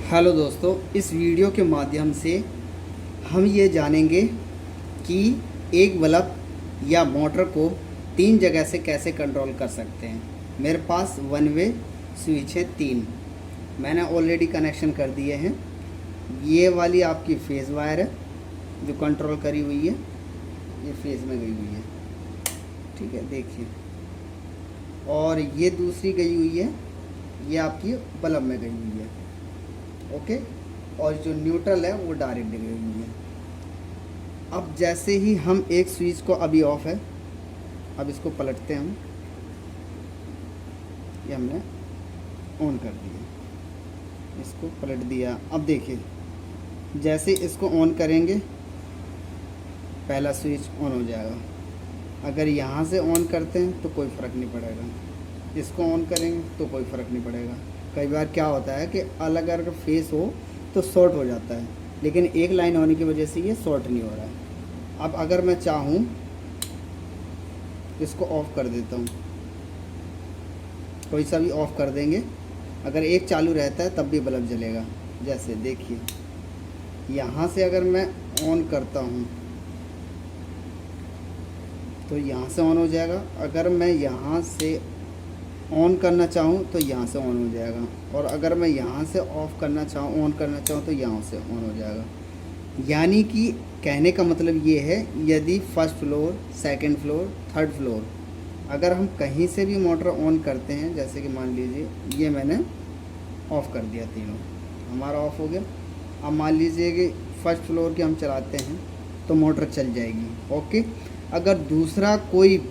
Hello दोस्तों, इस video के माध्यम से हम ये जानेंगे कि एक बल्ब या मोटर को 3 जगह से कैसे कंट्रोल कर सकते हैं। मेरे पास वन वे स्विच है 3, मैंने ऑलरेडी कनेक्शन कर दिए हैं। ये वाली आपकी फेज़ वायर है जो कंट्रोल करी हुई है, ये फेज़ में गई हुई है, ठीक है, देखिए। और ये दूसरी गई हुई है, ये आपकी बल्ब में गई हुई है, ओके। और जो न्यूट्रल है वो डायरेक्ट गई हुई है। अब जैसे ही हम एक स्विच को, अभी ऑफ है, अब इसको पलटते हैं हम, ये हमने ऑन कर दिया, इसको पलट दिया। अब देखिए, जैसे इसको ऑन करेंगे पहला स्विच ऑन हो जाएगा। अगर यहाँ से ऑन करते हैं तो कोई फ़र्क नहीं पड़ेगा, इसको ऑन करेंगे तो कोई फ़र्क नहीं पड़ेगा। कई बार क्या होता है कि अलग अलग फेस हो तो शॉर्ट हो जाता है, लेकिन एक लाइन होने की वजह से ये शॉर्ट नहीं हो रहा है। अब अगर मैं चाहूँ इसको ऑफ़ कर देता हूँ, कोई सा भी ऑफ़ कर देंगे, अगर एक चालू रहता है तब भी बल्ब जलेगा। जैसे देखिए, यहाँ से अगर मैं ऑन करता हूँ तो यहाँ से ऑन हो जाएगा। अगर मैं यहाँ से ऑन करना चाहूँ तो यहाँ से ऑन हो जाएगा, और अगर मैं यहाँ से ऑफ़ करना चाहूँ, ऑन करना चाहूँ तो यहाँ से ऑन हो जाएगा। यानी कि कहने का मतलब ये है, यदि first floor, second floor, third floor, अगर हम कहीं से भी मोटर ऑन करते हैं, जैसे कि मान लीजिए ये मैंने ऑफ़ कर दिया, तीनों हमारा ऑफ़ हो गया। अब मान लीजिए कि फर्स्ट फ्लोर की हम चलाते हैं तो मोटर चल जाएगी, ओके। अगर दूसरा कोई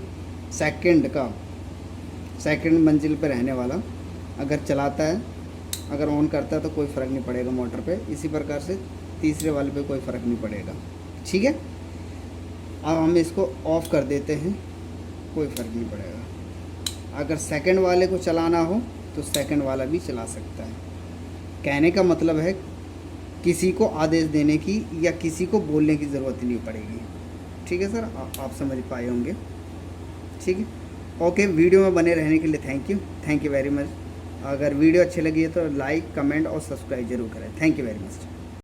सेकंड मंजिल पे रहने वाला अगर चलाता है, अगर ऑन करता है तो कोई फ़र्क नहीं पड़ेगा मोटर पे। इसी प्रकार से तीसरे वाले पे कोई फ़र्क नहीं पड़ेगा, ठीक है। अब हम इसको ऑफ़ कर देते हैं, कोई फ़र्क नहीं पड़ेगा। अगर सेकंड वाले को चलाना हो तो सेकंड वाला भी चला सकता है। कहने का मतलब है, किसी को आदेश देने की या किसी को बोलने की ज़रूरत नहीं पड़ेगी, ठीक है सर। आप समझ पाए होंगे, ठीक है, ओके। वीडियो में बने रहने के लिए थैंक यू वेरी मच। अगर वीडियो अच्छी लगी है तो लाइक, कमेंट और सब्सक्राइब जरूर करें। Thank you very much.